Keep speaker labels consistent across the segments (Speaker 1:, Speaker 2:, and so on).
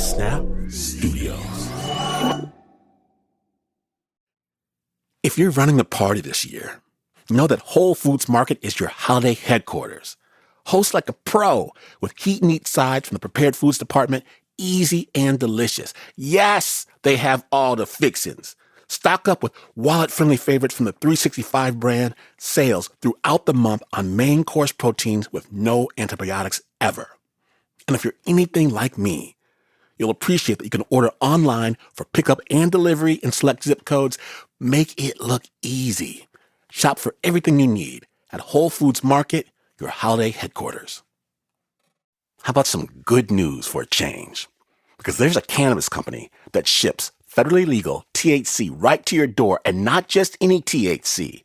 Speaker 1: Snap Studios. If you're running a party this year, know that Whole Foods Market is your holiday headquarters. Host like a pro with heat and eat sides from the prepared foods department, easy and delicious. Yes, they have all the fixins. Stock up with wallet-friendly favorites from the 365 brand, sales throughout the month on main course proteins with no antibiotics ever. And if you're anything like me, you'll appreciate that you can order online for pickup and delivery in select zip codes. Make it look easy. Shop for everything you need at Whole Foods Market, your holiday headquarters. How about some good news for a change? Because there's a cannabis company that ships federally legal THC right to your door, and not just any THC.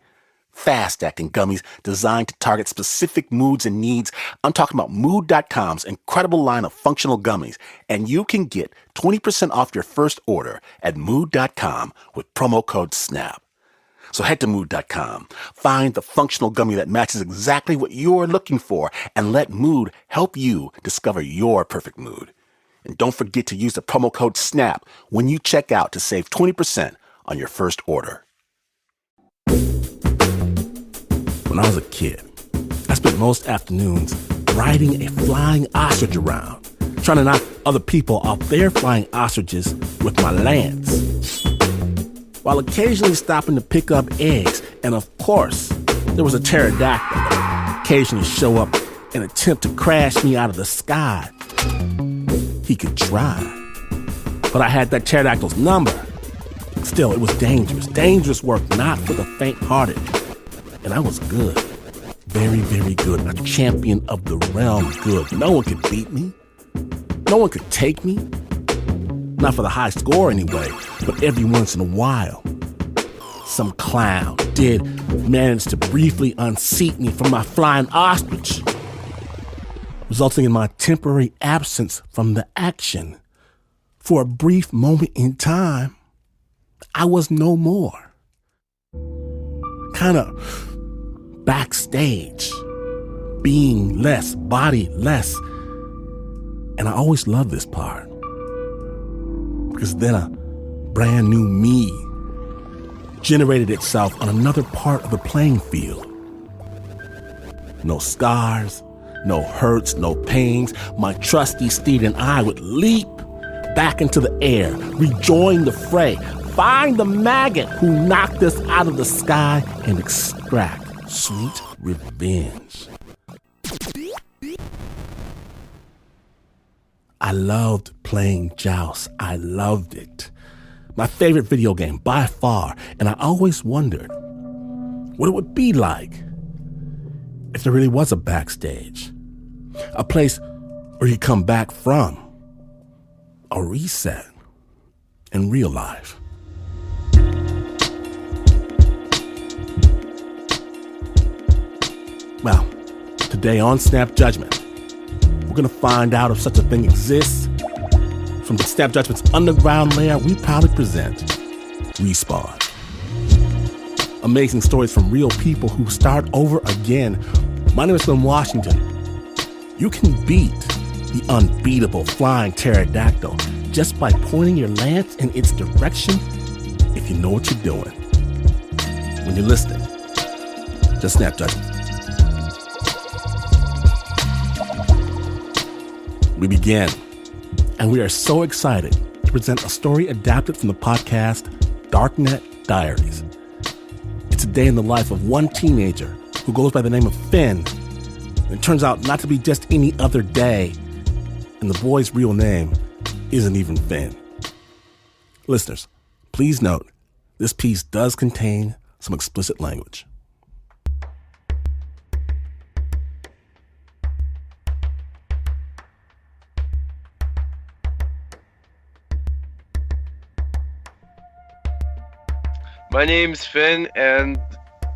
Speaker 1: Fast-acting gummies designed to target specific moods and needs. I'm talking about Mood.com's incredible line of functional gummies, and you can get 20% off your first order at Mood.com with promo code SNAP. So head to Mood.com, find the functional gummy that matches exactly what you're looking for, and let Mood help you discover your perfect mood. And don't forget to use the promo code SNAP when you check out to save 20% on your first order. When I was a kid, I spent most afternoons riding a flying ostrich around, trying to knock other people off their flying ostriches with my lance, while occasionally stopping to pick up eggs. And of course, there was a pterodactyl that would occasionally show up and attempt to crash me out of the sky. He could try, but I had that pterodactyl's number. Still, it was dangerous work, not for the faint-hearted. And I was good, very, very good, a champion of the realm good. No one could beat me. No one could take me. Not for the high score anyway, but every once in a while, some clown did manage to briefly unseat me from my flying ostrich, resulting in my temporary absence from the action. For a brief moment in time, I was no more. Kind of backstage, being less, body less. And I always loved this part, because then a brand new me generated itself on another part of the playing field. No scars, no hurts, no pains. My trusty steed and I would leap back into the air, rejoin the fray, find the maggot who knocked us out of the sky, and extract sweet revenge. I loved playing Joust. I loved it. My favorite video game by far, and I always wondered what it would be like if there really was a backstage, a place where you come back from, a reset in real life. Well, today on Snap Judgment, we're going to find out if such a thing exists. From the Snap Judgment's underground lair, we proudly present Respawn. Amazing stories from real people who start over again. My name is Slim Washington. You can beat the unbeatable flying pterodactyl just by pointing your lance in its direction if you know what you're doing. When you're listening to Snap Judgment. We begin, and we are so excited to present a story adapted from the podcast Darknet Diaries. It's a day in the life of one teenager who goes by the name of Finn. And it turns out not to be just any other day, and the boy's real name isn't even Finn. Listeners, please note, this piece does contain some explicit language.
Speaker 2: My name's Finn, and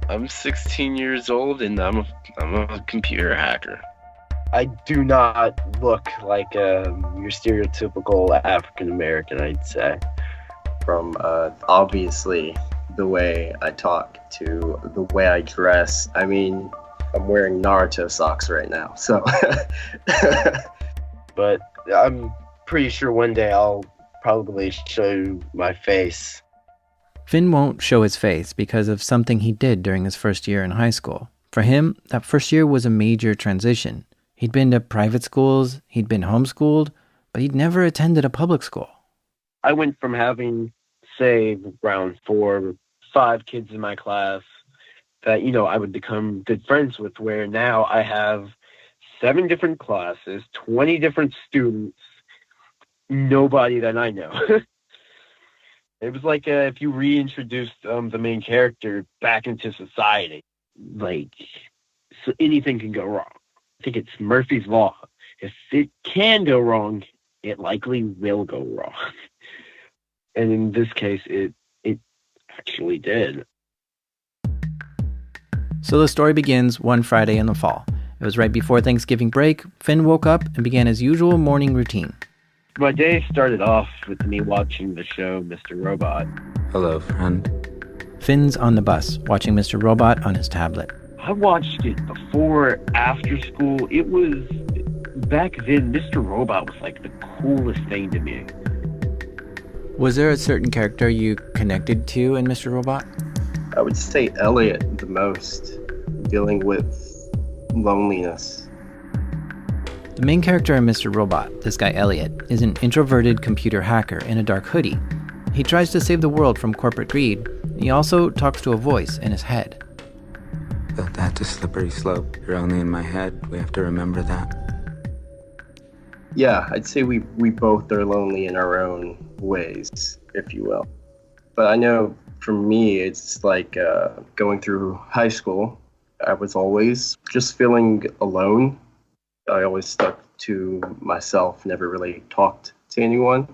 Speaker 2: I'm 16 years old, and I'm a computer hacker.
Speaker 3: I do not look like your stereotypical African American, I'd say. From obviously the way I talk to the way I dress. I mean, I'm wearing Naruto socks right now, so. But I'm pretty sure one day I'll probably show my face.
Speaker 4: Finn won't show his face because of something he did during his first year in high school. For him, that first year was a major transition. He'd been to private schools, he'd been homeschooled, but he'd never attended a public school.
Speaker 3: I went from having, say, around 4 or 5 kids in my class that, I would become good friends with, where now I have 7 different classes, 20 different students, nobody that I know. It was like if you reintroduced the main character back into society. So anything can go wrong. I think it's Murphy's Law. If it can go wrong, it likely will go wrong. And in this case, it actually did.
Speaker 4: So the story begins one Friday in the fall. It was right before Thanksgiving break. Finn woke up and began his usual morning routine.
Speaker 3: My day started off with me watching the show Mr. Robot.
Speaker 5: Hello, friend.
Speaker 4: Finn's on the bus, watching Mr. Robot on his tablet.
Speaker 3: I watched it before, after school. It was, back then, Mr. Robot was like the coolest thing to me.
Speaker 4: Was there a certain character you connected to in Mr. Robot?
Speaker 3: I would say Elliot the most, dealing with loneliness.
Speaker 4: The main character in Mr. Robot, this guy Elliot, is an introverted computer hacker in a dark hoodie. He tries to save the world from corporate greed. He also talks to a voice in his head.
Speaker 5: But that's a slippery slope. You're only in my head. We have to remember that.
Speaker 3: Yeah, I'd say we both are lonely in our own ways, if you will. But I know for me, it's like going through high school. I was always just feeling alone. I always stuck to myself, never really talked to anyone.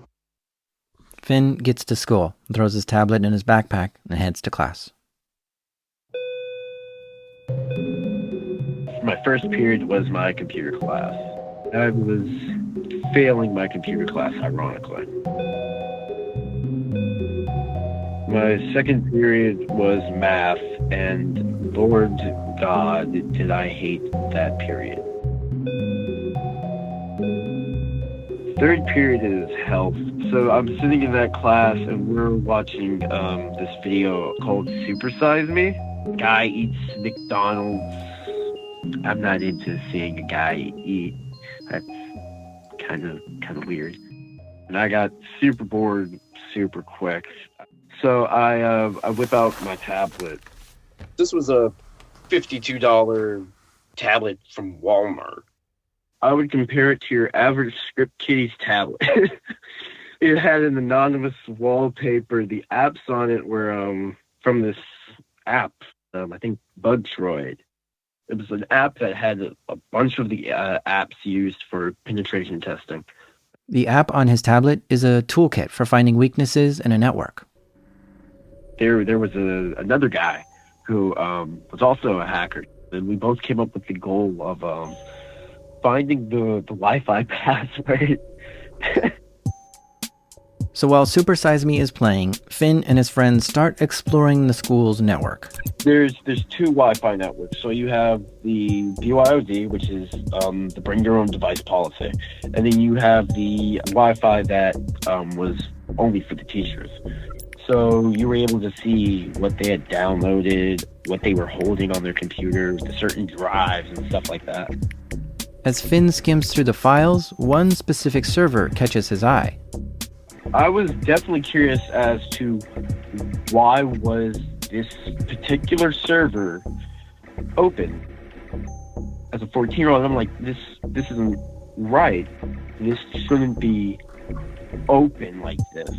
Speaker 4: Finn gets to school, throws his tablet in his backpack, and heads to class. My first period was my computer class. I was failing my computer class, ironically. My second period was math, and Lord God, did I hate that period. Third period is health. So I'm sitting in that class and we're watching this video called Supersize Me. Guy eats McDonald's. I'm not into seeing a guy eat. That's kind of weird. And I got super bored super quick. So I whip out my tablet. This was a $52 tablet from Walmart. I would compare it to your average Script Kitties tablet. It had an anonymous wallpaper. The apps on it were from this app, I think Bugtroid. It was an app that had a bunch of the apps used for penetration testing. The app on his tablet is a toolkit for finding weaknesses in a network.
Speaker 3: There was another guy who was also a hacker, and we both came up with the goal of finding the Wi-Fi password.
Speaker 4: So while Super Size Me is playing, Finn and his friends start exploring the school's network.
Speaker 3: There's 2 Wi-Fi networks. So you have the BYOD, which is the bring your own device policy. And then you have the Wi-Fi that was only for the teachers. So you were able to see what they had downloaded, what they were holding on their computer, the certain drives and stuff like that.
Speaker 4: As Finn skims through the files, one specific server catches his eye.
Speaker 3: I was definitely curious as to why was this particular server open. As a 14-year-old, I'm like, this isn't right. This shouldn't be open like this.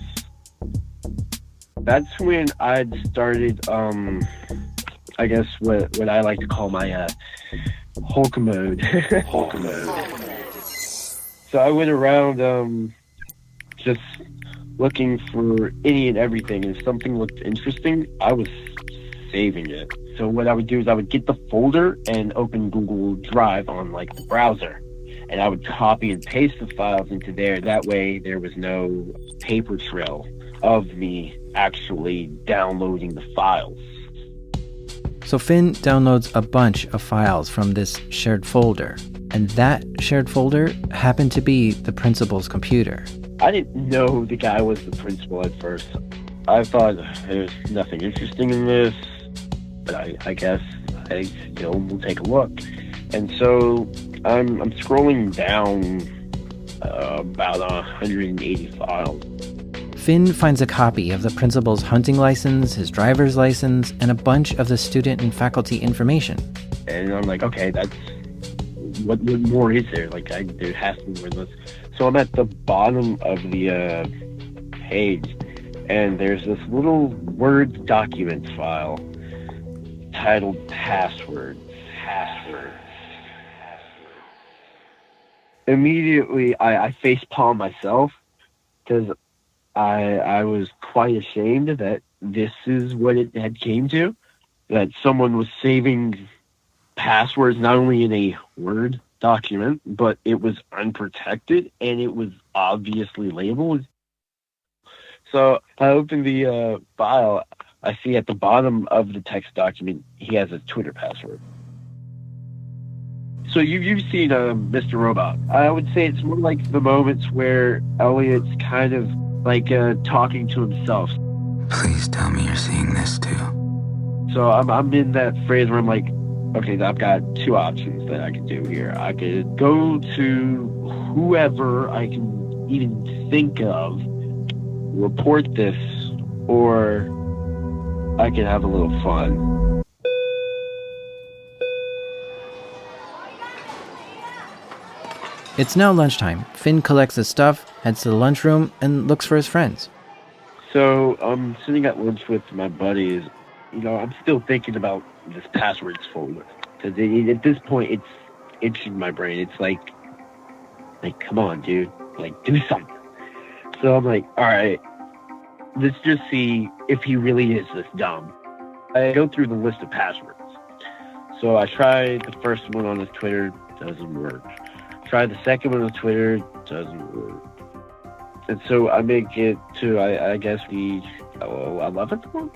Speaker 3: That's when I'd started, I guess what I like to call my Hulk mode. Hulk mode. So I went around just looking for any and everything, and if something looked interesting, I was saving it. So what I would do is I would get the folder and open Google Drive on like the browser, and I would copy and paste the files into there. That way there was no paper trail of me actually downloading the files.
Speaker 4: So Finn downloads a bunch of files from this shared folder.
Speaker 6: And that shared folder happened to be the principal's computer.
Speaker 4: I didn't know the guy was the principal at first. I thought there's nothing interesting in this, but I guess I still will take a look. And so I'm scrolling down about 180 files.
Speaker 6: Finn finds a copy of the principal's hunting license, his driver's license, and a bunch of the student and faculty information.
Speaker 4: And I'm like, okay, that's... What more is there? Like, there has to be more than this. So I'm at the bottom of the page, and there's this little Word document file titled Passwords. Immediately, I facepalm myself, because I was quite ashamed that this is what it had came to, that someone was saving passwords not only in a Word document, but it was unprotected and it was obviously labeled. So I open the file. I see at the bottom of the text document he has a Twitter password. So you've seen Mr. Robot. I would say it's more like the moments where Elliot's kind of like talking to himself.
Speaker 5: Please tell me you're seeing this too.
Speaker 4: So I'm in that phrase where I'm like, okay, I've got two options that I can do here. I could go to whoever I can even think of, report this, or I can have a little fun.
Speaker 6: It's now lunchtime. Finn collects his stuff, heads to the lunchroom, and looks for his friends.
Speaker 4: So I'm sitting at lunch with my buddies. You know, I'm still thinking about this passwords folder, because at this point it's itching my brain. It's like come on, dude, like do something. So I'm like, all right, let's just see if he really is this dumb. I go through the list of passwords. So I tried the first one on his Twitter, doesn't work. Try the second one on Twitter, doesn't work. And so I make it to I guess the 11th one.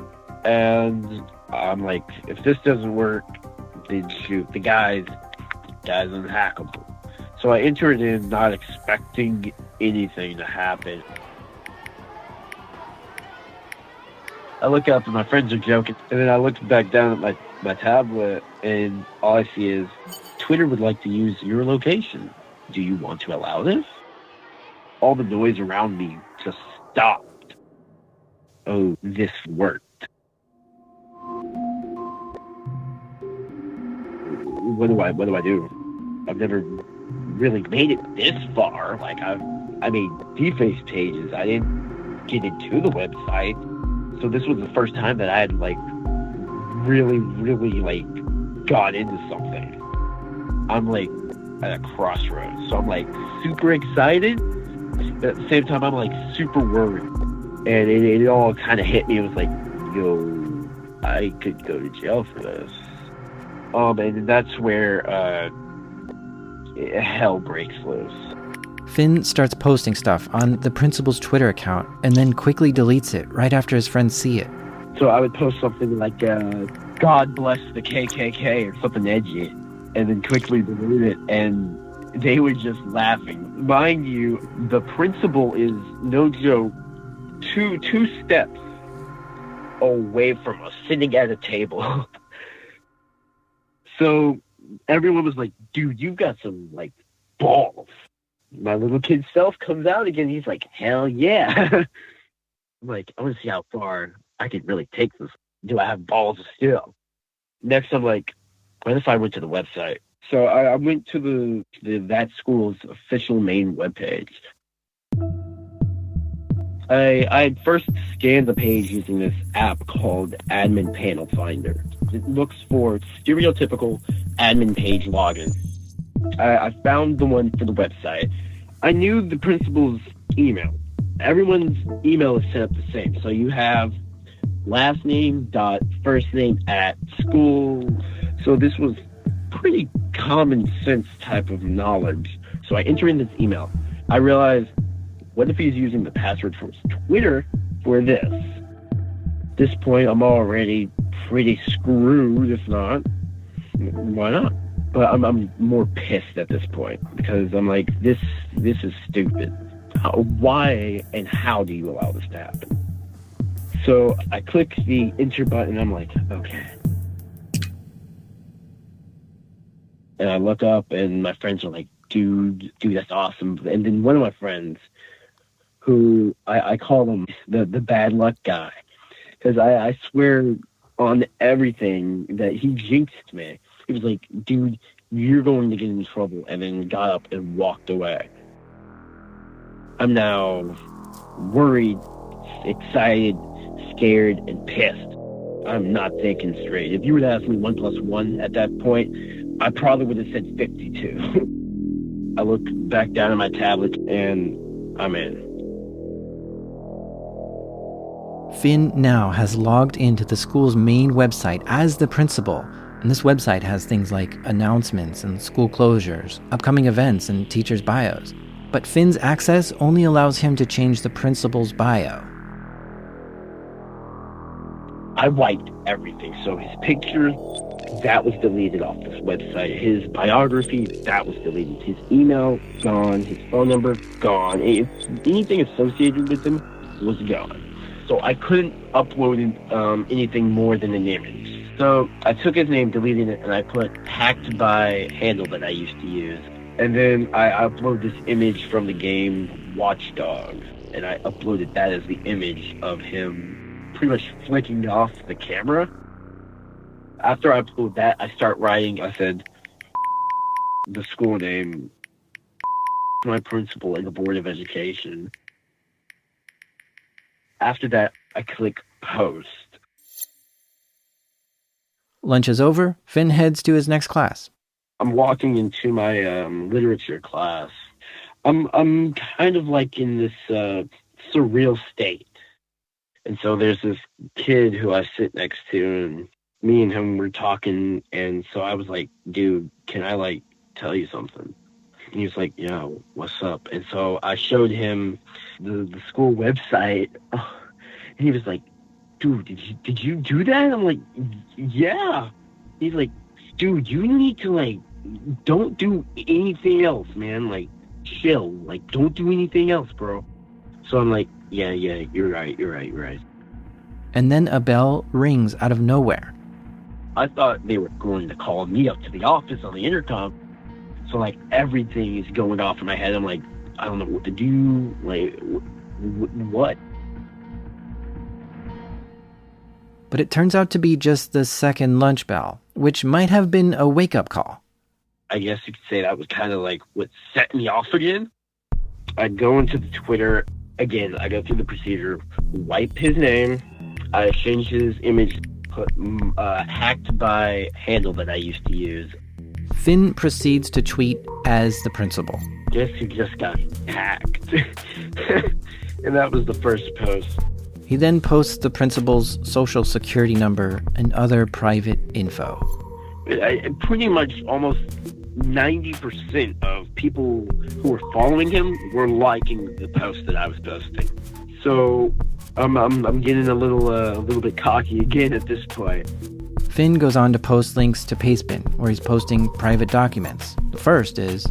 Speaker 4: And I'm like, if this doesn't work, then shoot, the guy's unhackable. So I enter it in, not expecting anything to happen. I look up and my friends are joking, and then I look back down at my tablet, and all I see is, Twitter would like to use your location. Do you want to allow this? All the noise around me just stopped. Oh, this worked. What do I do? I've never really made it this far. Like, I made deface pages. I didn't get into the website. So this was the first time that I had, like, really, like, got into something. I'm, like, at a crossroads. So I'm, like, super excited. At the same time, I'm, like, super worried. And it all kind of hit me. It was like, yo, I could go to jail for this. And that's where hell breaks loose.
Speaker 6: Finn starts posting stuff on the principal's Twitter account and then quickly deletes it right after his friends see it.
Speaker 4: So I would post something like, God bless the KKK or something edgy, and then quickly delete it, and they were just laughing. Mind you, the principal is, no joke, two steps away from us, sitting at a table. So everyone was like, dude, you've got some, like, balls. My little kid self comes out again. He's like, hell yeah. I'm like, I want to see how far I can really take this. Do I have balls still? Next, I'm like, what if I went to the website? So I went to that school's official main webpage. I first scanned the page using this app called Admin Panel Finder. It looks for stereotypical admin page login. I found the one for the website. I knew the principal's email. Everyone's email is set up the same. So you have last name dot first name at school. So this was pretty common sense type of knowledge. So I enter in this email. I realized, what if he's using the password for his Twitter for this? At this point, I'm already pretty screwed. If not, why not? But I'm more pissed at this point because I'm like, this is stupid. Why and how do you allow this to happen? So I click the enter button and I'm like, okay. And I look up and my friends are like, dude, that's awesome. And then one of my friends, who I call him the bad luck guy, because I swear on everything that he jinxed me. He was like, dude, you're going to get in trouble, and then got up and walked away. I'm now worried, excited, scared, and pissed. I'm not thinking straight. If you were to ask me 1 + 1 at that point, I probably would have said 52. I look back down at my tablet, and I'm in.
Speaker 6: Finn now has logged into the school's main website as the principal, and this website has things like announcements and school closures, upcoming events, and teachers' bios. But Finn's access only allows him to change the principal's bio.
Speaker 4: I wiped everything. So his picture, that was deleted off this website. His biography, that was deleted. His email, gone. His phone number, gone. Anything associated with him was gone. So I couldn't upload anything more than an image. So I took his name, deleted it, and I put hacked by handle that I used to use. And then I upload this image from the game Watch Dogs. And I uploaded that as the image of him pretty much flicking off the camera. After I upload that, I start writing. I said, the school name, my principal, and the Board of Education. After that, I click post.
Speaker 6: Lunch is over. Finn heads to his next class.
Speaker 4: I'm walking into my literature class. I'm kind of like in this surreal state. And so there's this kid who I sit next to, and me and him were talking. And so I was like, dude, can I tell you something? And he was like, yeah, what's up? And so I showed him the school website. And he was like, dude, did you do that? I'm like, yeah. He's like, dude, you need to don't do anything else, man. Chill. Don't do anything else, bro. So I'm like, yeah, you're right.
Speaker 6: And then a bell rings out of nowhere.
Speaker 4: I thought they were going to call me up to the office on the intercom. So everything is going off in my head. I'm like, I don't know what to do. What?
Speaker 6: But it turns out to be just the second lunch bell, which might have been a wake-up call.
Speaker 4: I guess you could say that was kind of what set me off again. I go into the Twitter. Again, I go through the procedure, wipe his name. I change his image, put hacked by handle that I used to use.
Speaker 6: Finn proceeds to tweet as the principal.
Speaker 4: Guess he just got hacked. And that was the first post.
Speaker 6: He then posts the principal's social security number and other private info.
Speaker 4: Pretty much almost 90% of people who were following him were liking the post that I was posting. So I'm getting a little bit cocky again at this point.
Speaker 6: Finn goes on to post links to Pastebin, where he's posting private documents. The first is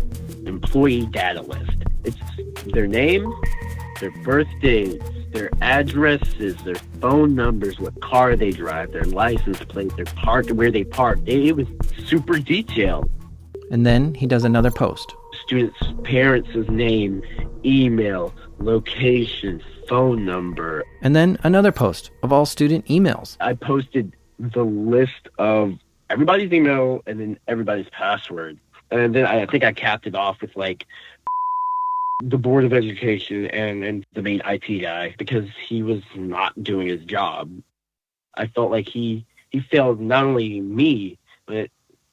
Speaker 4: employee data list. It's their name, their birthdays, their addresses, their phone numbers, what car they drive, their license plate, their park, where they park. It was super detailed.
Speaker 6: And then he does another post.
Speaker 4: Students' parents' name, email, location, phone number.
Speaker 6: And then another post of all student emails.
Speaker 4: I posted the list of everybody's email and then everybody's password. And then I think I capped it off with the Board of Education and the main IT guy, because he was not doing his job. I felt like he failed not only me, but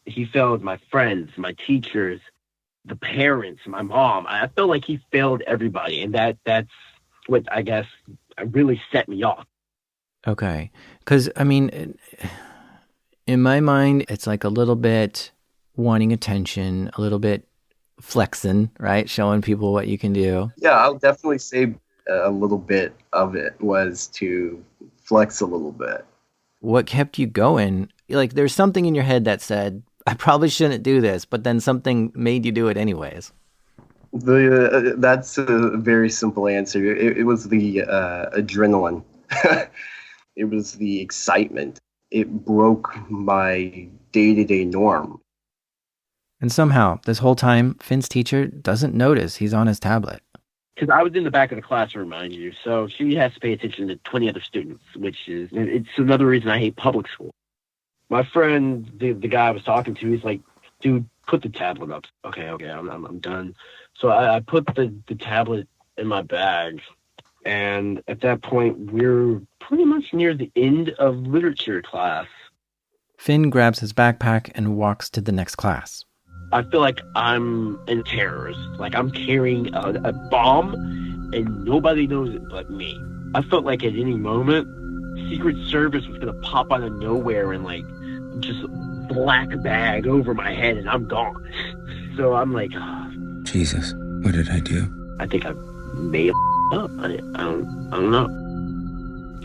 Speaker 4: he failed my friends, my teachers, the parents, my mom. I felt like he failed everybody, and that's what I guess really set me off.
Speaker 6: Okay. Because, in my mind, it's a little bit wanting attention, a little bit flexing, right? Showing people what you can do.
Speaker 3: Yeah, I'll definitely say a little bit of it was to flex a little bit.
Speaker 6: What kept you going? There's something in your head that said, I probably shouldn't do this, but then something made you do it anyways.
Speaker 3: That's a very simple answer. It was the adrenaline. It was the excitement. It broke my day-to-day norm.
Speaker 6: And somehow, this whole time, Finn's teacher doesn't notice he's on his tablet.
Speaker 4: Because I was in the back of the classroom, mind you, so she has to pay attention to 20 other students, it's another reason I hate public school. My friend, the guy I was talking to, he's like, dude, put the tablet up. Okay, I'm done. So I put the tablet in my bag, and at that point, we're pretty much near the end of literature class.
Speaker 6: Finn grabs his backpack and walks to the next class.
Speaker 4: I feel like I'm a terrorist. Like I'm carrying a bomb, and nobody knows it but me. I felt like at any moment, Secret Service was going to pop out of nowhere and like just black bag over my head, and I'm gone. So I'm like,
Speaker 5: Jesus, what did I do?
Speaker 4: I think I may have up. I don't know.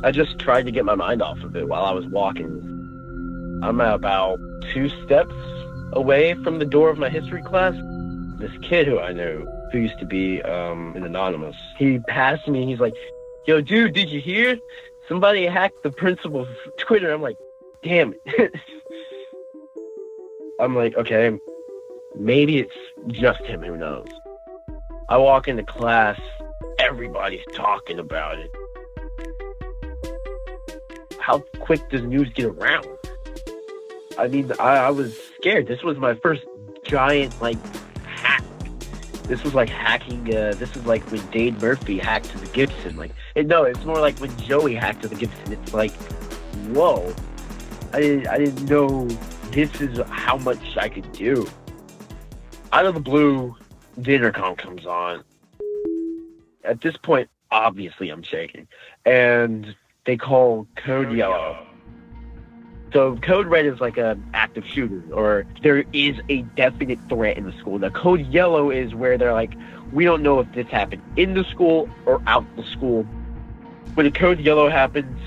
Speaker 4: I just tried to get my mind off of it while I was walking. I'm about 2 steps away from the door of my history class. This kid who I knew, who used to be an anonymous, he passed me and he's like, yo, dude, did you hear? Somebody hacked the principal's Twitter. I'm like, damn it. I'm like, okay, maybe it's just him, who knows? I walk into class, everybody's talking about it. How quick does news get around? I mean, I was scared. This was my first giant, like, hack. This was like hacking, this is like when Dane Murphy hacked to the Gibson. Like, it's more like when Joey hacked to the Gibson. It's like, whoa. I didn't know this is how much I could do. Out of the blue, the intercom comes on. At this point, obviously I'm shaking. And they call Code Yellow. So Code Red is like an active shooter, or there is a definite threat in the school. The Code Yellow is where they're like, we don't know if this happened in the school or out the school. When the Code Yellow happens,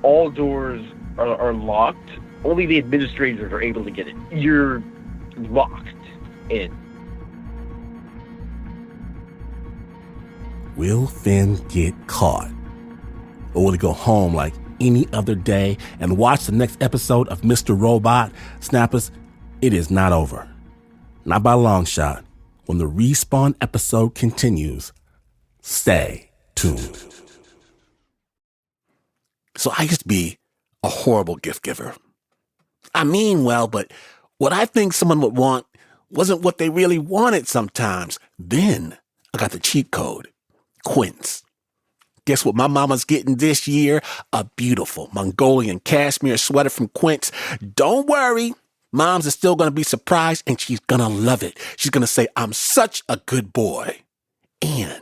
Speaker 4: all doors are locked. Only the administrators are able to get it. You're locked in.
Speaker 1: Will Finn get caught? Or will he go home like any other day and watch the next episode of Mr. Robot? Snappers, it is not over. Not by a long shot. When the Respawn episode continues, stay tuned. So I used to be a horrible gift giver. I mean well, but what I think someone would want wasn't what they really wanted sometimes. Then I got the cheat code, Quince. Guess what my mama's getting this year? A beautiful Mongolian cashmere sweater from Quince. Don't worry. Moms is still going to be surprised, and she's going to love it. She's going to say, I'm such a good boy. And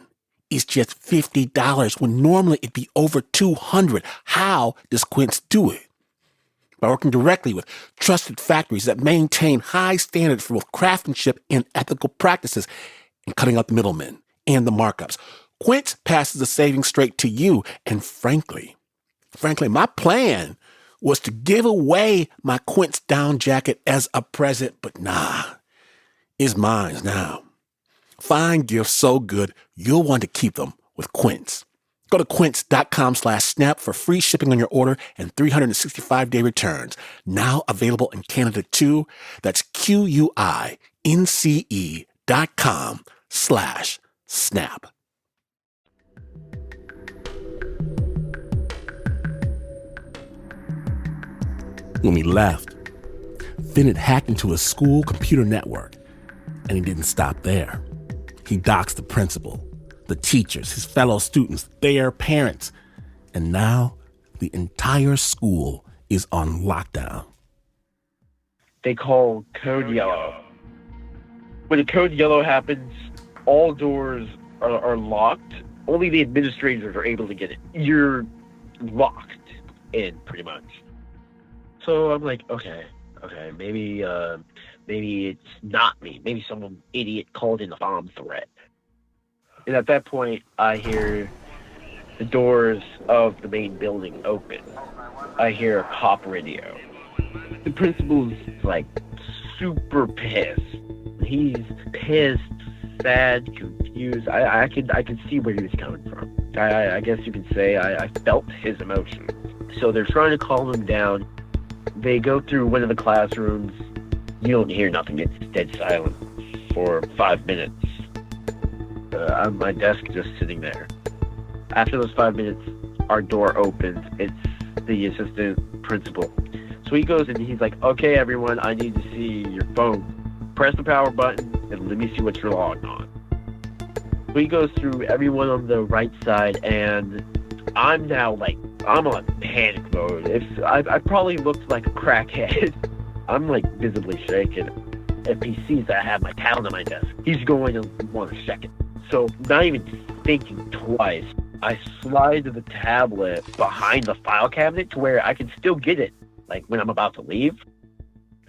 Speaker 1: it's just $50 when normally it'd be over $200. How does Quince do it? By working directly with trusted factories that maintain high standards for both craftsmanship and ethical practices, and cutting out the middlemen and the markups. Quince passes the savings straight to you. And frankly, my plan was to give away my Quince down jacket as a present, but nah, it's mine now. Find gifts so good, you'll want to keep them with Quince. Go to quince.com/snap for free shipping on your order and 365-day returns. Now available in Canada too. That's QUINCE.com/snap. When we left, Finn had hacked into a school computer network, and he didn't stop there. He doxed the principal, the teachers, his fellow students, their parents, and now the entire school is on lockdown.
Speaker 4: They call Code Yellow. When the Code Yellow happens, all doors are locked. Only the administrators are able to get it. You're locked in, pretty much. So I'm like, okay, maybe it's not me. Maybe some idiot called in a bomb threat. And at that point, I hear the doors of the main building open. I hear a cop radio. The principal's like super pissed. He's pissed, sad, confused. I could see where he was coming from. I guess you could say I felt his emotion. So they're trying to calm him down. They go through one of the classrooms. You don't hear nothing. It's dead silent for 5 minutes. On my desk, just sitting there. After those 5 minutes, our door opens. It's the assistant principal. So he goes and he's like, okay, everyone, I need to see your phone. Press the power button and let me see what you're logged on. So he goes through everyone on the right side, and I'm now like, I'm on panic mode. I probably looked like a crackhead. I'm like visibly shaken. If he sees that I have my tablet on my desk, he's going to want to check it. So not even thinking twice, I slide the tablet behind the file cabinet to where I can still get it, like when I'm about to leave.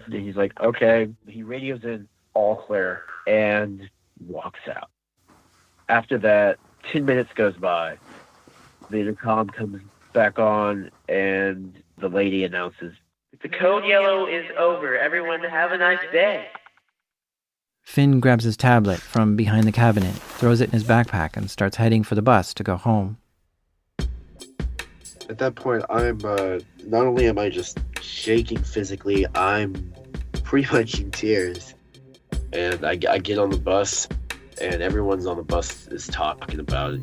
Speaker 4: And he's like, okay. He radios in, all clear, and walks out. After that, 10 minutes goes by. The intercom comes back on, and the lady announces, the code yellow is over. Everyone have a nice day.
Speaker 6: Finn grabs his tablet from behind the cabinet, throws it in his backpack, and starts heading for the bus to go home.
Speaker 3: At that point, I'm not only am I just shaking physically, I'm pretty much in tears. And I get on the bus, and everyone's on the bus is talking about it.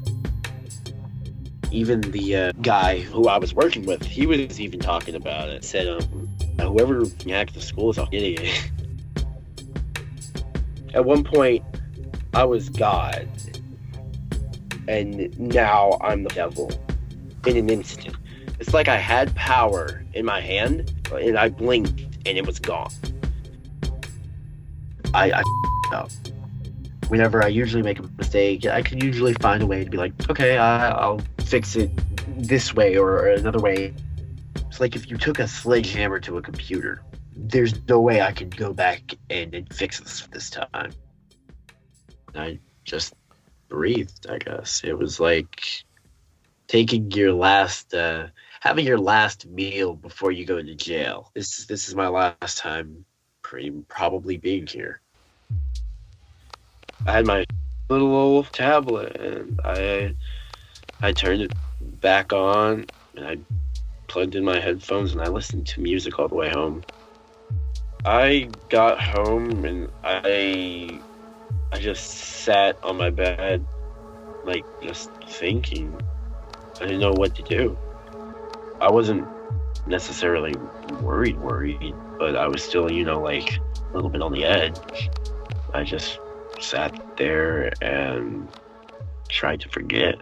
Speaker 3: Even the guy who I was working with, he was even talking about it. Said, whoever hacked the school is an idiot. At one point, I was God, and now I'm the devil in an instant. It's like I had power in my hand, and I blinked, and it was gone. I up. Whenever I usually make a mistake, I can usually find a way to be like, okay, I'll fix it this way or another way. It's like if you took a sledgehammer to a computer, there's no way I could go back and fix this time. I just breathed, I guess. It was like taking your last, having your last meal before you go to jail. This is my last time probably being here. I had my little old tablet, and I turned it back on, and I plugged in my headphones, and I listened to music all the way home. I got home, and I just sat on my bed, like, just thinking. I didn't know what to do. I wasn't necessarily worried, but I was still, like, a little bit on the edge. I just sat there and tried to forget.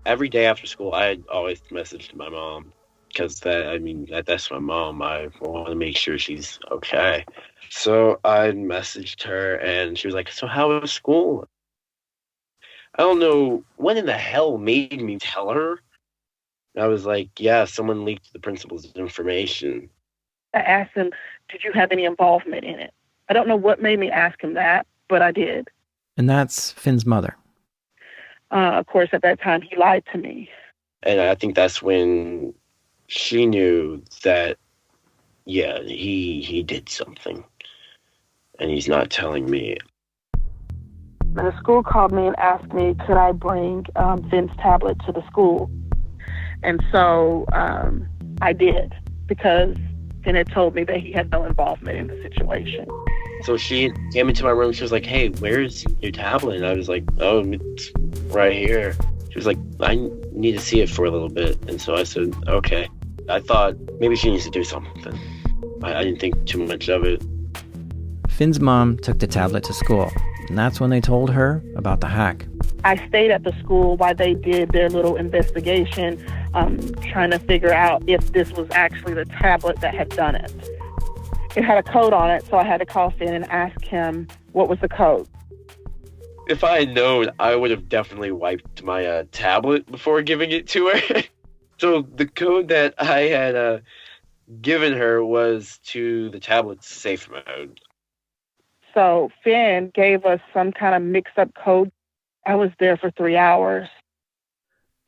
Speaker 3: Every day after school, I always messaged my mom, because that's my mom. I want to make sure she's okay. So I messaged her, and she was like, so how was school? I don't know what in the hell made me tell her. I was like, yeah, someone leaked the principal's information.
Speaker 7: I asked him, did you have any involvement in it? I don't know what made me ask him that, but I did.
Speaker 6: And that's Finn's mother.
Speaker 7: Of course, at that time, he lied to me.
Speaker 3: And I think that's when she knew that, yeah, he did something. And he's not telling me.
Speaker 7: And the school called me and asked me, could I bring Finn's tablet to the school? And so I did, because Finn had told me that he had no involvement in the situation.
Speaker 3: So she came into my room. She was like, hey, where's your tablet? And I was like, oh, it's right here. She was like, I need to see it for a little bit. And so I said, okay. I thought maybe she needs to do something. I didn't think too much of it.
Speaker 6: Finn's mom took the tablet to school, and that's when they told her about the hack.
Speaker 7: I stayed at the school while they did their little investigation, trying to figure out if this was actually the tablet that had done it. It had a code on it, so I had to call Finn and ask him what was the code.
Speaker 3: If I had known, I would have definitely wiped my tablet before giving it to her. So the code that I had given her was to the tablet's safe mode.
Speaker 7: So Finn gave us some kind of mixed-up code. I was there for 3 hours.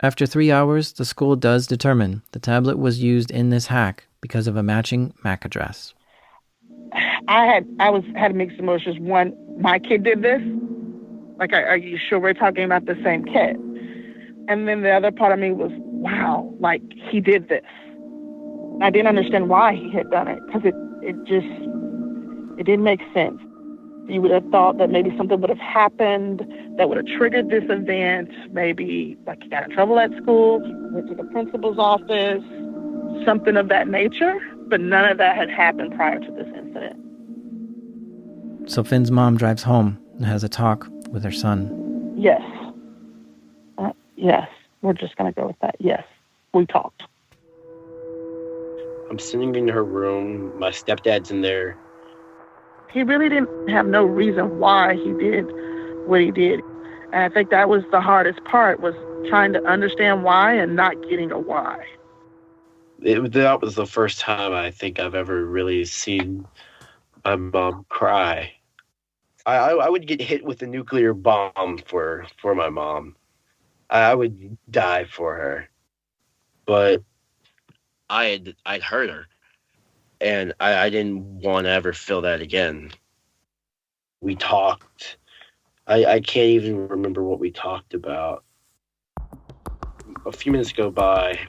Speaker 6: After 3 hours, the school does determine the tablet was used in this hack because of a matching MAC address.
Speaker 7: I had mixed emotions. One, my kid did this. Like, are you sure we're talking about the same kid? And then the other part of me was, wow, like, he did this. I didn't understand why he had done it, because it didn't make sense. You would have thought that maybe something would have happened that would have triggered this event. Maybe, like, he got in trouble at school, went to the principal's office, something of that nature. But none of that had happened prior to this incident.
Speaker 6: So Finn's mom drives home and has a talk with her son.
Speaker 7: Yes. Yes. We're just going to go with that. Yes. We talked.
Speaker 3: I'm sitting in her room. My stepdad's in there.
Speaker 7: He really didn't have no reason why he did what he did. And I think that was the hardest part, was trying to understand why and not getting a why.
Speaker 3: That was the first time I think I've ever really seen my mom cry. I would get hit with a nuclear bomb for my mom. I would die for her. But I'd hurt her. And I didn't want to ever feel that again. We talked. I can't even remember what we talked about. A few minutes go by.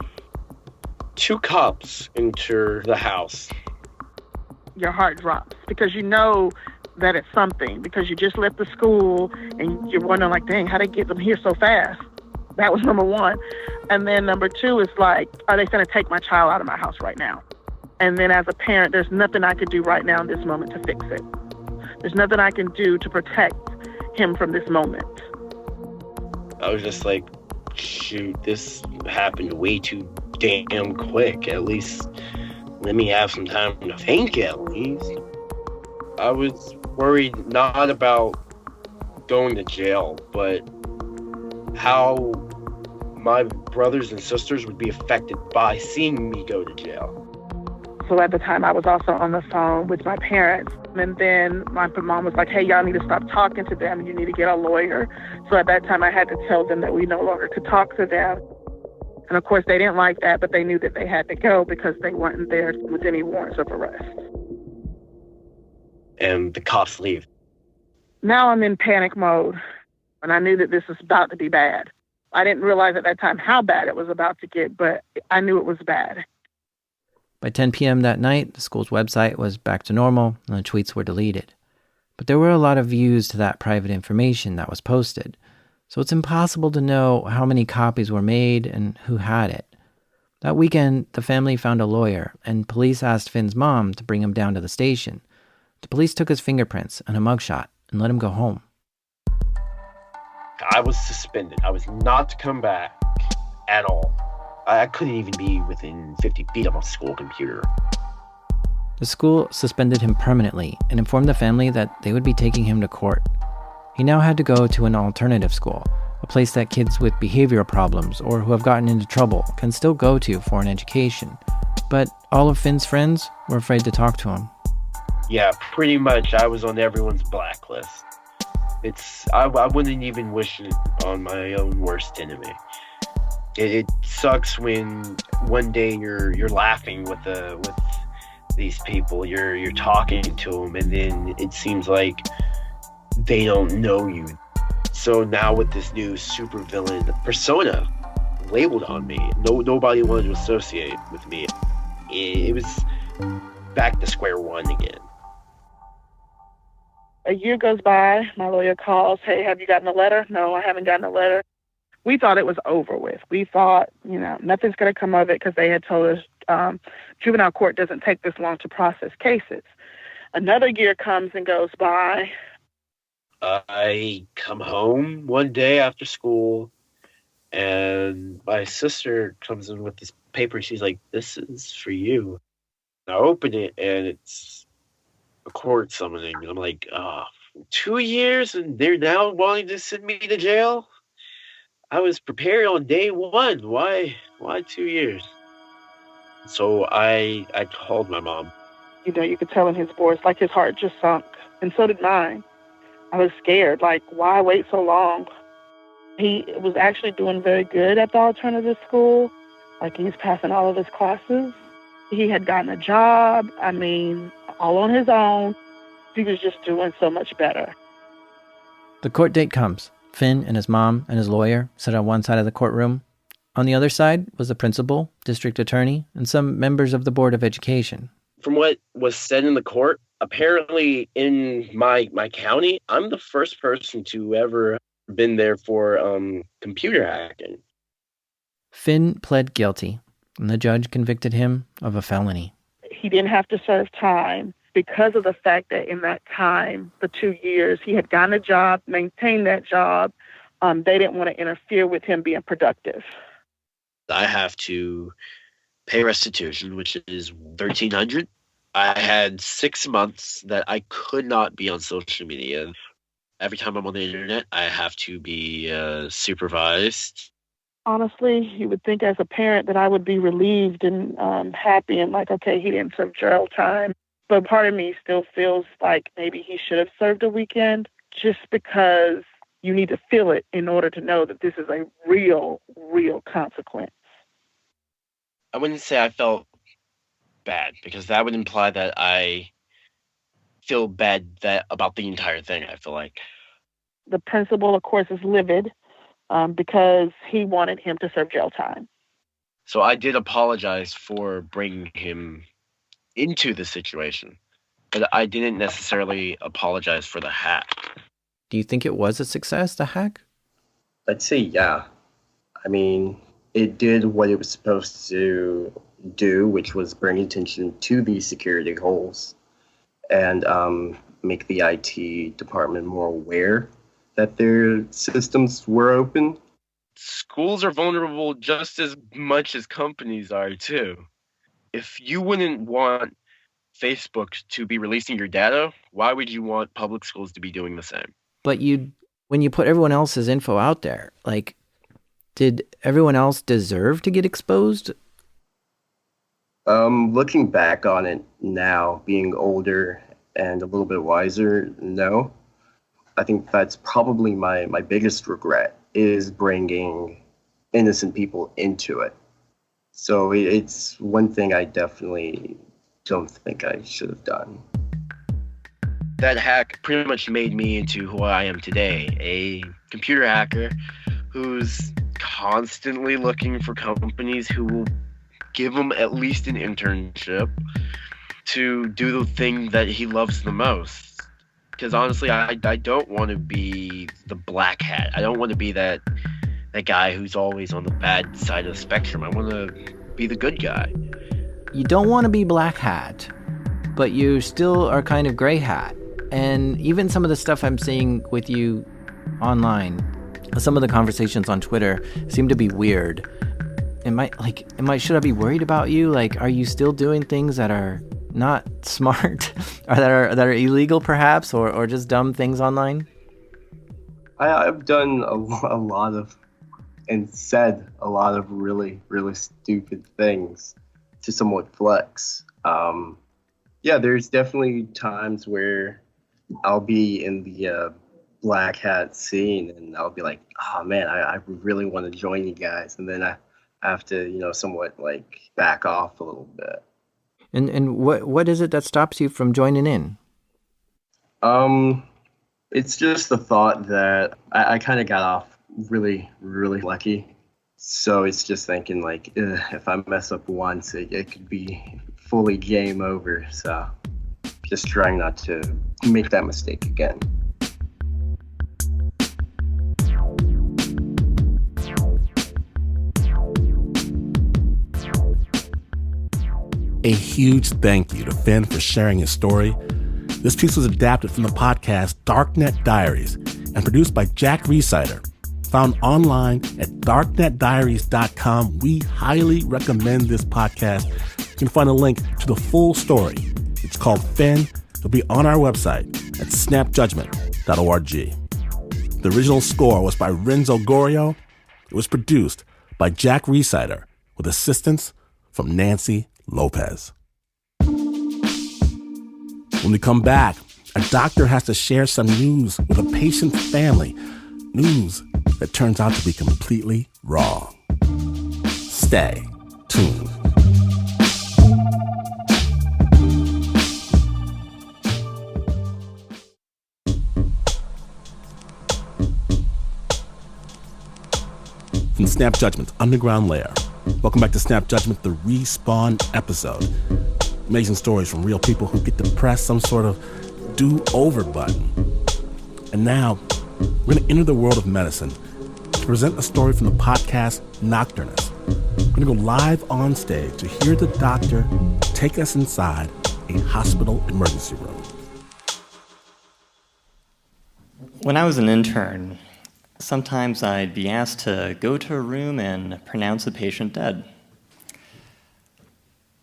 Speaker 3: 2 cops enter the house.
Speaker 7: Your heart drops because you know that it's something, because you just left the school and you're wondering, like, dang, how'd they get them here so fast? That was number one. And then number 2 is like, are they going to take my child out of my house right now? And then as a parent, there's nothing I could do right now in this moment to fix it. There's nothing I can do to protect him from this moment.
Speaker 3: I was just like, shoot, this happened way too damn quick. At least let me have some time to think, at least. I was worried not about going to jail, but how my brothers and sisters would be affected by seeing me go to jail.
Speaker 7: So at the time, I was also on the phone with my parents. And then my mom was like, hey, y'all need to stop talking to them. You need to get a lawyer. So at that time, I had to tell them that we no longer could talk to them. And of course, they didn't like that, but they knew that they had to go because they weren't there with any warrants of arrest.
Speaker 3: And the cops leave.
Speaker 7: Now I'm in panic mode. And I knew that this was about to be bad. I didn't realize at that time how bad it was about to get, but I knew it was bad.
Speaker 6: By 10 p.m. that night, the school's website was back to normal and the tweets were deleted. But there were a lot of views to that private information that was posted, so it's impossible to know how many copies were made and who had it. That weekend, the family found a lawyer, and police asked Finn's mom to bring him down to the station. The police took his fingerprints and a mugshot and let him go home.
Speaker 3: I was suspended. I was not to come back at all. I couldn't even be within 50 feet of a school computer.
Speaker 6: The school suspended him permanently and informed the family that they would be taking him to court. He now had to go to an alternative school, a place that kids with behavioral problems or who have gotten into trouble can still go to for an education. But all of Finn's friends were afraid to talk to him.
Speaker 3: Yeah, pretty much I was on everyone's blacklist. I wouldn't even wish it on my own worst enemy. It sucks when one day you're laughing with these people, you're talking to them, and then it seems like they don't know you. So now with this new supervillain persona labeled on me, nobody wanted to associate with me. It was back to square one again.
Speaker 7: A year goes by, my lawyer calls, hey, have you gotten a letter? No, I haven't gotten a letter. We thought it was over with. We thought, nothing's going to come of it because they had told us juvenile court doesn't take this long to process cases. Another year comes and goes by.
Speaker 3: I come home one day after school, and my sister comes in with this paper. She's like, this is for you. And I open it, and it's a court summoning. And I'm like, 2 years, and they're now wanting to send me to jail? I was prepared on day one. Why 2 years? So I called my mom.
Speaker 7: You could tell in his voice, like his heart just sunk. And so did mine. I was scared, like, why wait so long? He was actually doing very good at the alternative school. Like, he's passing all of his classes. He had gotten a job. I mean, all on his own. He was just doing so much better.
Speaker 6: The court date comes. Finn and his mom and his lawyer sit on one side of the courtroom. On the other side was the principal, district attorney, and some members of the Board of Education.
Speaker 3: From what was said in the court, apparently in my county, I'm the first person to ever been there for computer hacking.
Speaker 6: Finn pled guilty, and the judge convicted him of a felony.
Speaker 7: He didn't have to serve time because of the fact that in that time, the 2 years, he had gotten a job, maintained that job. They didn't want to interfere with him being productive.
Speaker 8: I have to pay restitution, which is $1,300. I had 6 months that I could not be on social media. Every time I'm on the internet, I have to be supervised.
Speaker 7: Honestly, you would think as a parent that I would be relieved and happy and like, okay, he didn't serve jail time. But part of me still feels like maybe he should have served a weekend, just because you need to feel it in order to know that this is a real, real consequence.
Speaker 8: I wouldn't say I felt bad, because that would imply that I feel bad about the entire thing, I feel like.
Speaker 7: The principal, of course, is livid because he wanted him to serve jail time.
Speaker 8: So I did apologize for bringing him into the situation, but I didn't necessarily apologize for the hack.
Speaker 6: Do you think it was a success, the hack?
Speaker 3: I'd say yeah. I mean, it did what it was supposed to do, which was bring attention to these security holes and make the IT department more aware that their systems were open.
Speaker 2: Schools are vulnerable just as much as companies are, too. If you wouldn't want Facebook to be releasing your data, why would you want public schools to be doing the same?
Speaker 6: But when you put everyone else's info out there, like, did everyone else deserve to get exposed?
Speaker 3: Looking back on it now, being older and a little bit wiser, no. I think that's probably my biggest regret, is bringing innocent people into it. So it's one thing I definitely don't think I should have done.
Speaker 8: That hack pretty much made me into who I am today, a computer hacker who's constantly looking for companies who will give him at least an internship to do the thing that he loves the most. Because honestly, I don't want to be the black hat. I don't want to be that guy who's always on the bad side of the spectrum. I want to be the good guy.
Speaker 6: You don't want to be black hat, but you still are kind of gray hat. And even some of the stuff I'm seeing with you online, some of the conversations on Twitter seem to be weird. Should I be worried about you? Like, are you still doing things that are not smart, or that are illegal perhaps, or just dumb things online?
Speaker 3: I've done a lot of and said a lot of really, really stupid things to somewhat flex. There's definitely times where I'll be in the black hat scene and I'll be like, oh man, I really want to join you guys. And then I have to, somewhat like back off a little bit.
Speaker 6: And what is it that stops you from joining in?
Speaker 3: It's just the thought that I kind of got off really, really lucky. So it's just thinking like, if I mess up once, it could be fully game over. So just trying not to make that mistake again.
Speaker 1: A huge thank you to Finn for sharing his story. This piece was adapted from the podcast Darknet Diaries and produced by Jack Rhysider. Found online at darknetdiaries.com. We highly recommend this podcast. You can find a link to the full story. It's called Finn. It'll be on our website at snapjudgment.org. The original score was by Renzo Gorrio. It was produced by Jack Rhysider with assistance from Nancy Lopez. When we come back, a doctor has to share some news with a patient's family. News that turns out to be completely wrong. Stay tuned. from Snap Judgment's underground lair. Welcome back to Snap Judgment, the Respawn episode. Amazing stories from real people who get to press some sort of do-over button. And now, we're going to enter the world of medicine to present a story from the podcast Nocturnus. We're going to go live on stage to hear the doctor take us inside a hospital emergency room.
Speaker 9: When I was an intern, sometimes I'd be asked to go to a room and pronounce a patient dead.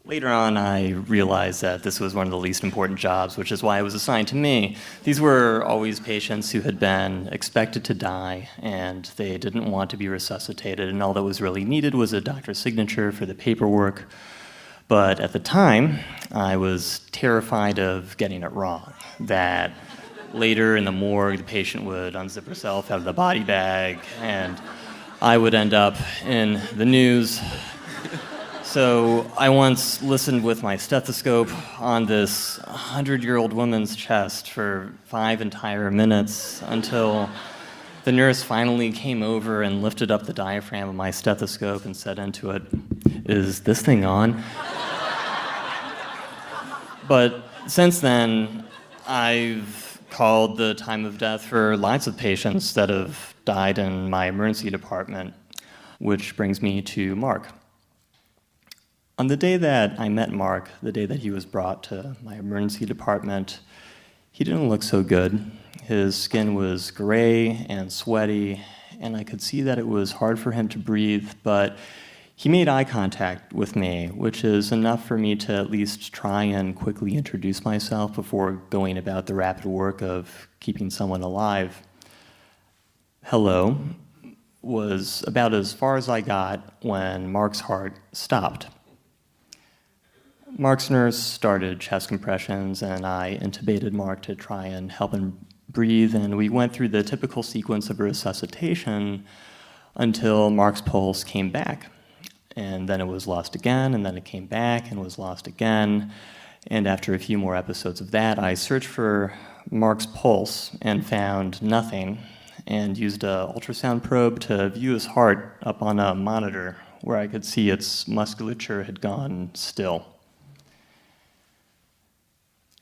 Speaker 9: Later on, I realized that this was one of the least important jobs, which is why it was assigned to me. These were always patients who had been expected to die, and they didn't want to be resuscitated, and all that was really needed was a doctor's signature for the paperwork. But at the time, I was terrified of getting it wrong, that later in the morgue, the patient would unzip herself out of the body bag, and I would end up in the news. So I once listened with my stethoscope on this 100-year-old woman's chest for 5 entire minutes until the nurse finally came over and lifted up the diaphragm of my stethoscope and said into it, "Is this thing on?" But since then, I've called the time of death for lots of patients that have died in my emergency department, which brings me to Mark. On the day that I met Mark, the day that he was brought to my emergency department, he didn't look so good. His skin was gray and sweaty, and I could see that it was hard for him to breathe, but he made eye contact with me, which is enough for me to at least try and quickly introduce myself before going about the rapid work of keeping someone alive. "Hello" was about as far as I got when Mark's heart stopped. Mark's nurse started chest compressions, and I intubated Mark to try and help him breathe, and we went through the typical sequence of resuscitation until Mark's pulse came back. And then it was lost again, and then it came back and was lost again. And after a few more episodes of that, I searched for Mark's pulse and found nothing, and used an ultrasound probe to view his heart up on a monitor where I could see its musculature had gone still.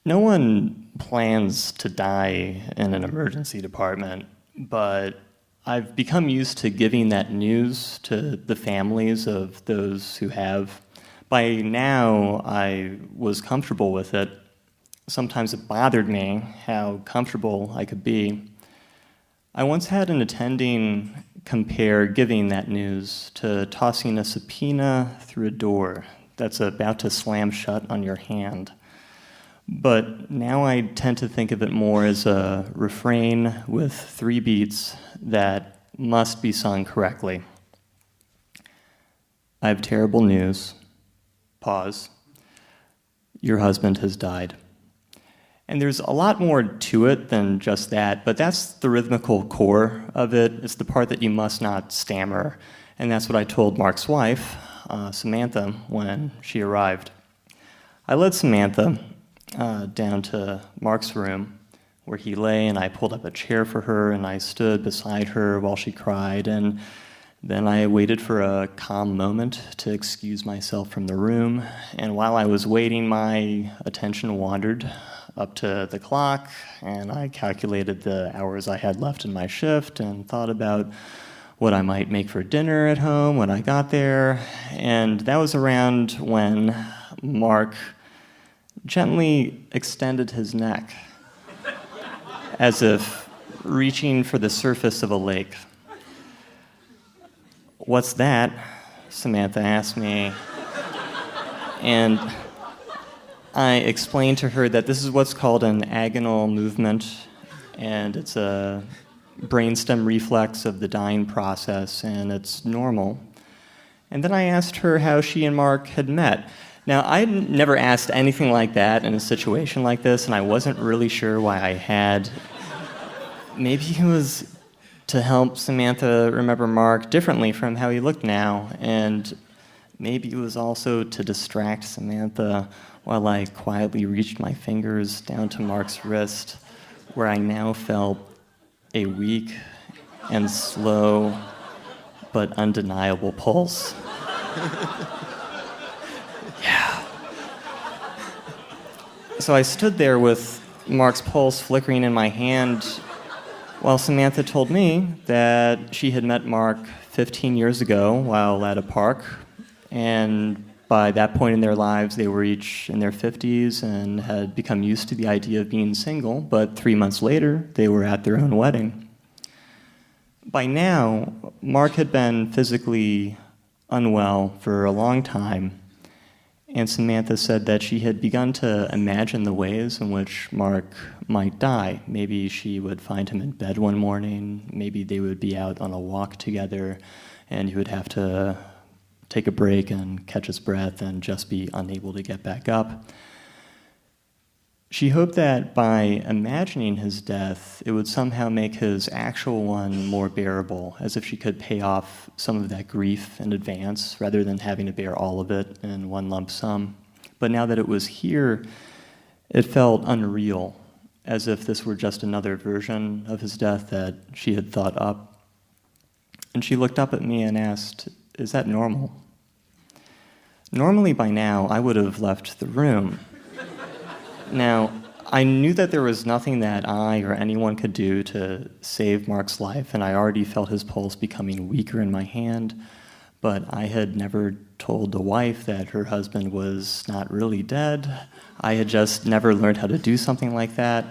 Speaker 9: No one plans to die in an emergency department, but I've become used to giving that news to the families of those who have. By now, I was comfortable with it. Sometimes it bothered me how comfortable I could be. I once had an attending compare giving that news to tossing a subpoena through a door that's about to slam shut on your hand. But now I tend to think of it more as a refrain with 3 beats that must be sung correctly. "I have terrible news. Pause. Your husband has died." And there's a lot more to it than just that, but that's the rhythmical core of it. It's the part that you must not stammer. And that's what I told Mark's wife, Samantha, when she arrived. I led Samantha down to Mark's room where he lay, and I pulled up a chair for her, and I stood beside her while she cried, and then I waited for a calm moment to excuse myself from the room, and while I was waiting, my attention wandered up to the clock, and I calculated the hours I had left in my shift and thought about what I might make for dinner at home when I got there, and that was around when Mark gently extended his neck as if reaching for the surface of a lake. "What's that?" Samantha asked me. And I explained to her that this is what's called an agonal movement, and it's a brainstem reflex of the dying process, and it's normal. And then I asked her how she and Mark had met. Now, I never asked anything like that in a situation like this, and I wasn't really sure why I had. Maybe it was to help Samantha remember Mark differently from how he looked now, and maybe it was also to distract Samantha while I quietly reached my fingers down to Mark's wrist, where I now felt a weak and slow but undeniable pulse. Yeah. So I stood there with Mark's pulse flickering in my hand while Samantha told me that she had met Mark 15 years ago while at a park, and by that point in their lives, they were each in their 50s and had become used to the idea of being single, but 3 months later, they were at their own wedding. By now, Mark had been physically unwell for a long time, and Samantha said that she had begun to imagine the ways in which Mark might die. Maybe she would find him in bed one morning, maybe they would be out on a walk together, and he would have to take a break and catch his breath and just be unable to get back up. She hoped that by imagining his death, it would somehow make his actual one more bearable, as if she could pay off some of that grief in advance rather than having to bear all of it in one lump sum. But now that it was here, it felt unreal, as if this were just another version of his death that she had thought up. And she looked up at me and asked, "Is that normal?" Normally by now, I would have left the room. Now, I knew that there was nothing that I or anyone could do to save Mark's life, and I already felt his pulse becoming weaker in my hand, but I had never told the wife that her husband was not really dead. I had just never learned how to do something like that.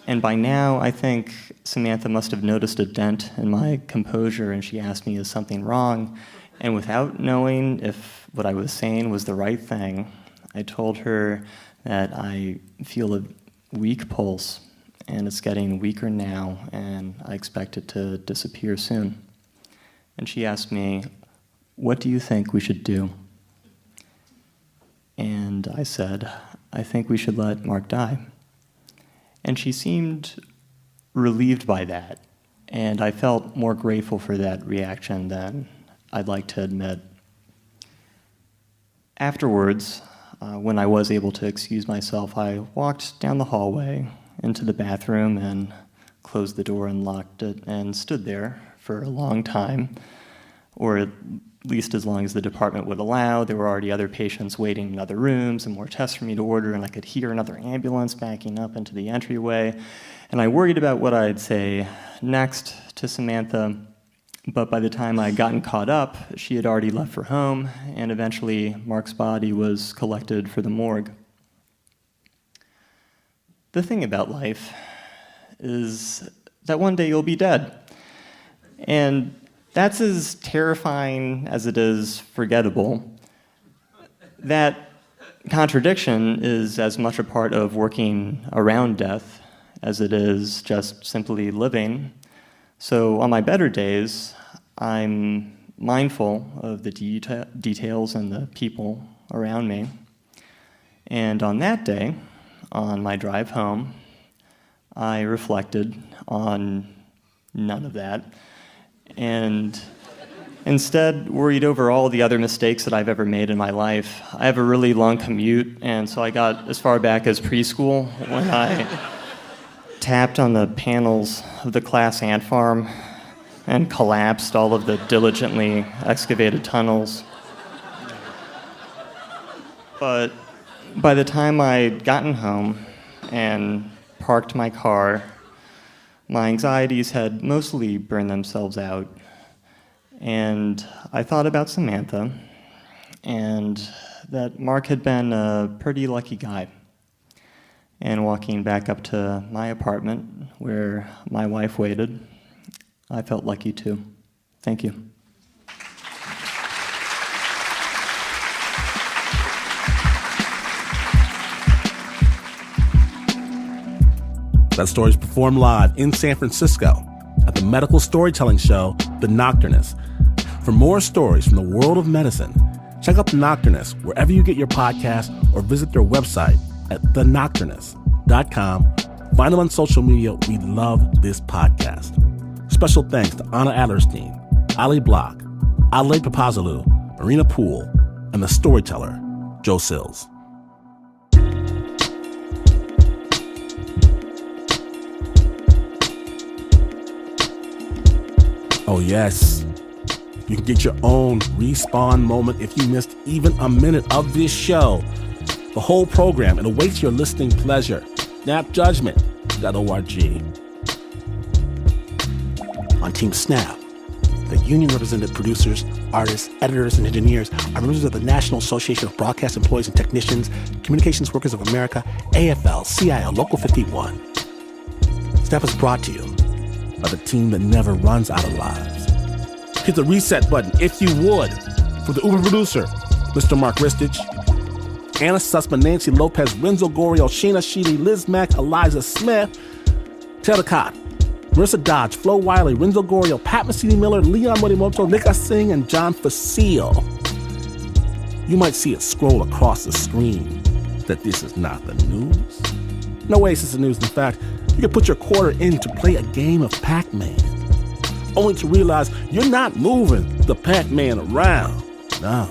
Speaker 9: And by now, I think Samantha must have noticed a dent in my composure, and she asked me, "Is something wrong?" And without knowing if what I was saying was the right thing, I told her that I feel a weak pulse, and it's getting weaker now, and I expect it to disappear soon. And she asked me, "What do you think we should do?" And I said, "I think we should let Mark die." And she seemed relieved by that, and I felt more grateful for that reaction than I'd like to admit. Afterwards, when I was able to excuse myself, I walked down the hallway into the bathroom and closed the door and locked it and stood there for a long time, or at least as long as the department would allow. There were already other patients waiting in other rooms and more tests for me to order, and I could hear another ambulance backing up into the entryway. And I worried about what I'd say next to Samantha, but by the time I had gotten caught up, she had already left for home, and eventually Mark's body was collected for the morgue. The thing about life is that one day you'll be dead. And that's as terrifying as it is forgettable. That contradiction is as much a part of working around death as it is just simply living. So on my better days, I'm mindful of the details and the people around me. And on that day, on my drive home, I reflected on none of that, and instead worried over all the other mistakes that I've ever made in my life. I have a really long commute, and so I got as far back as preschool when I tapped on the panels of the class ant farm and collapsed all of the diligently excavated tunnels. But by the time I'd gotten home and parked my car, my anxieties had mostly burned themselves out. And I thought about Samantha, and that Mark had been a pretty lucky guy. And walking back up to my apartment, where my wife waited, I felt lucky too. Thank you.
Speaker 1: That story is performed live in San Francisco at the medical storytelling show, The Nocturnist. For more stories from the world of medicine, check out The Nocturnist wherever you get your podcasts or visit their website at thenocturnist.com. Find them on social media. We love this podcast. Special thanks to Anna Adlerstein, Ali Block, Adelaide Papazolou, Marina Poole, and the storyteller, Joe Sills. Oh yes, you can get your own Respawn moment if you missed even a minute of this show. The whole program, it awaits your listening pleasure. snapjudgment.org. On Team Snap, the union-represented producers, artists, editors, and engineers are members of the National Association of Broadcast Employees and Technicians, Communications Workers of America, AFL-CIO Local 51. Snap is brought to you by the team that never runs out of lives. Hit the reset button, if you would, for the Uber producer, Mr. Mark Ristich, Anna Sussman, Nancy Lopez, Renzo Gorrio, Sheena Sheely, Liz Mack, Eliza Smith, Teo Ducot, Marissa Dodge, Flo Wiley, Renzo Gorrio, Pat Mesiti-Miller, Leon Morimoto, Nika Singh, and John Facile. You might see it scroll across the screen that this is not the news. No way it's the news. In fact, you can put your quarter in to play a game of Pac-Man, only to realize you're not moving the Pac-Man around. No,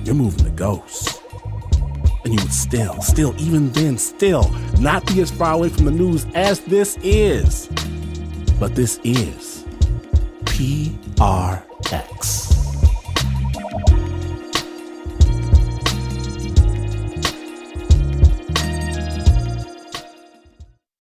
Speaker 1: you're moving the ghost. And you would still, even then, still not be as far away from the news as this is. But this is PRX.